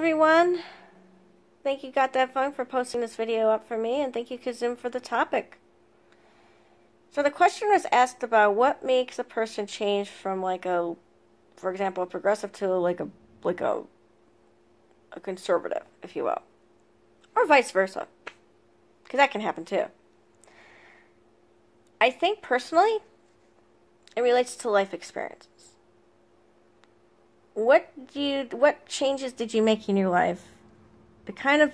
everyone. Thank you, Got That Fun, for posting this video up for me, and thank you, Kazim, for the topic. So the question was asked about what makes a person change from for example, a progressive to a conservative, if you will, or vice versa, because that can happen too. I think personally, it relates to life experiences. What changes did you make in your life? The kind of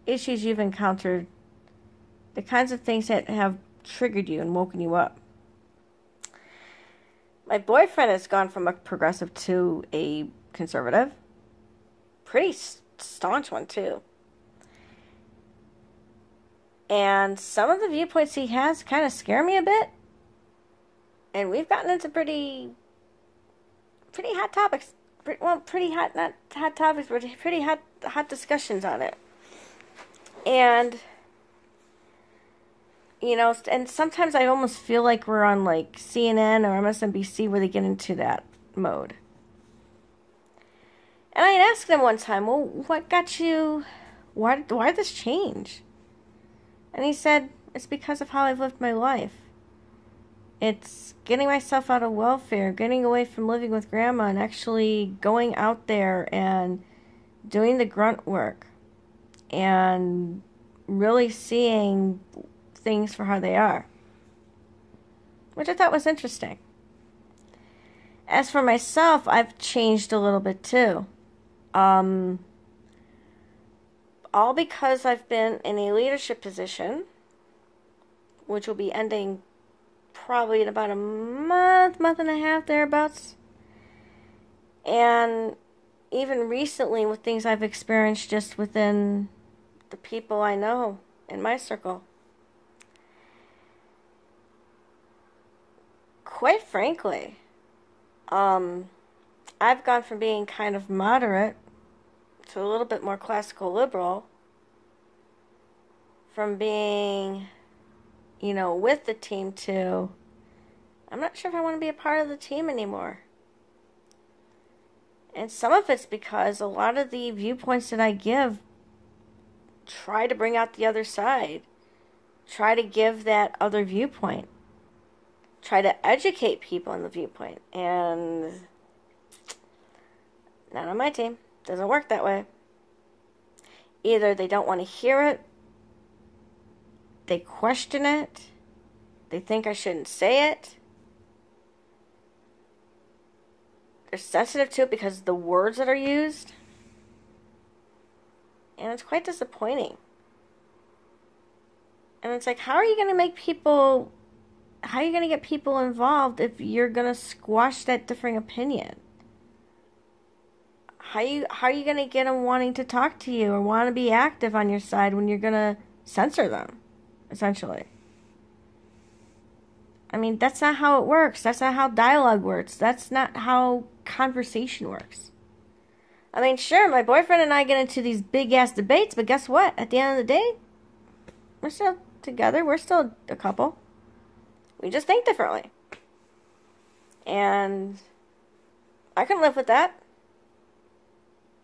issues you've encountered, the kinds of things that have triggered you and woken you up. My boyfriend has gone from a progressive to a conservative. Pretty staunch one, too. And some of the viewpoints he has kind of scare me a bit. And we've gotten into pretty hot topics. Not hot topics, but pretty hot discussions on it. And, and sometimes I almost feel like we're on CNN or MSNBC where they get into that mode. And I had asked him one time, well, what got you, why did this change? And he said, it's because of how I've lived my life. It's getting myself out of welfare, getting away from living with grandma, and actually going out there and doing the grunt work and really seeing things for how they are, which I thought was interesting. As for myself, I've changed a little bit too. All because I've been in a leadership position, which will be ending probably in about a month and a half, thereabouts. And even recently with things I've experienced just within the people I know in my circle. Quite frankly, I've gone from being kind of moderate to a little bit more classical liberal. From being with the team too, I'm not sure if I want to be a part of the team anymore. And some of it's because a lot of the viewpoints that I give try to bring out the other side, try to give that other viewpoint, try to educate people in the viewpoint, and not on my team. Doesn't work that way. Either they don't want to hear it, they question it, they think I shouldn't say it, they're sensitive to it because of the words that are used, and it's quite disappointing. And it's like, how are you going to get people involved if you're going to squash that differing opinion? How are you going to get them wanting to talk to you or want to be active on your side when you're going to censor them? Essentially. I mean, that's not how it works. That's not how dialogue works. That's not how conversation works. I mean, sure, my boyfriend and I get into these big-ass debates, but guess what? At the end of the day, we're still together. We're still a couple. We just think differently. And I can live with that.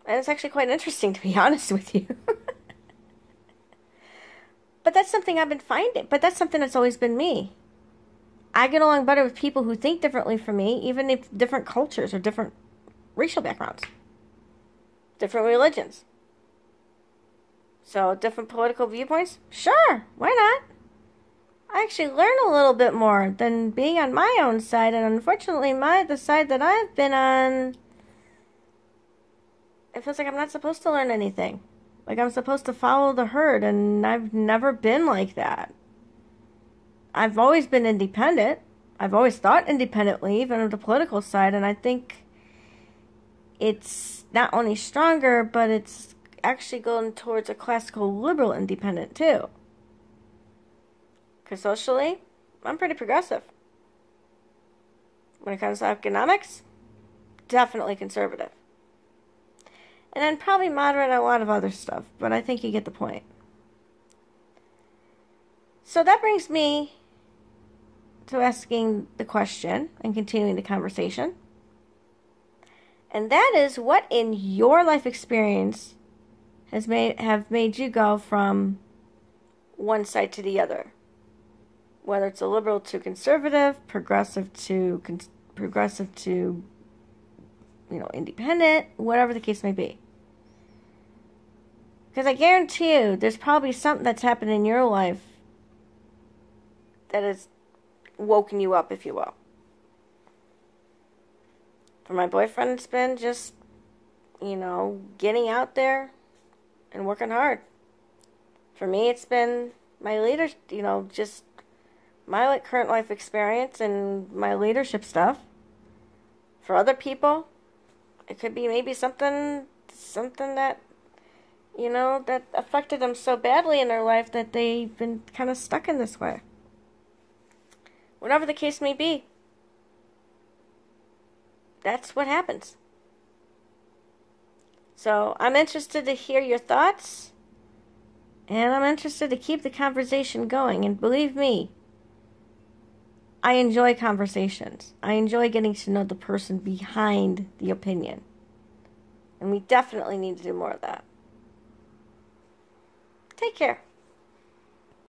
And it's actually quite interesting, to be honest with you. But that's something I've been finding. But that's something that's always been me. I get along better with people who think differently from me, even if different cultures or different racial backgrounds. Different religions. So, different political viewpoints? Sure, why not? I actually learn a little bit more than being on my own side. And unfortunately, the side that I've been on, it feels like I'm not supposed to learn anything. Like I'm supposed to follow the herd, and I've never been like that. I've always been independent. I've always thought independently, even on the political side, and I think it's not only stronger, but it's actually going towards a classical liberal independent too. Because socially, I'm pretty progressive. When it comes to economics, definitely conservative. And then probably moderate on a lot of other stuff. But I think you get the point. So that brings me to asking the question and continuing the conversation. And that is what in your life experience have made you go from one side to the other. Whether it's a liberal to conservative, progressive to independent, whatever the case may be. Because I guarantee you, there's probably something that's happened in your life that has woken you up, if you will. For my boyfriend, it's been just, getting out there and working hard. For me, it's been my just my current life experience and my leadership stuff. For other people, it could be maybe something that, that affected them so badly in their life that they've been kind of stuck in this way. Whatever the case may be, that's what happens. So I'm interested to hear your thoughts, and I'm interested to keep the conversation going. And believe me, I enjoy conversations. I enjoy getting to know the person behind the opinion. And we definitely need to do more of that. Take care.